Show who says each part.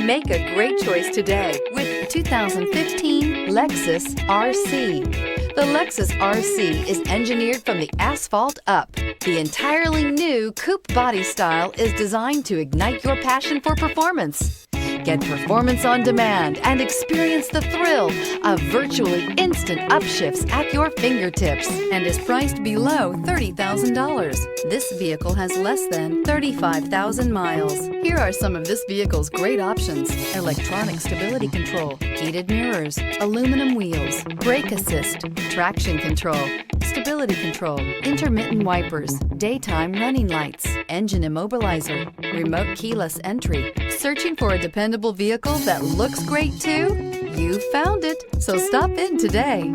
Speaker 1: Make a great choice today with 2015 Lexus RC. The Lexus RC is engineered from the asphalt up. The entirely new coupe body style is designed to ignite your passion for performance. Get performance on demand and experience the thrill of virtually instant upshifts at your fingertips and is priced below $30,000. This vehicle has less than 35,000 miles. Here are some of this vehicle's great options: electronic stability control, heated mirrors, aluminum wheels, brake assist, traction control, stability control, intermittent wipers, daytime running lights, engine immobilizer, remote keyless entry. Searching for a dependable vehicle that looks great too? You found it, so stop in today.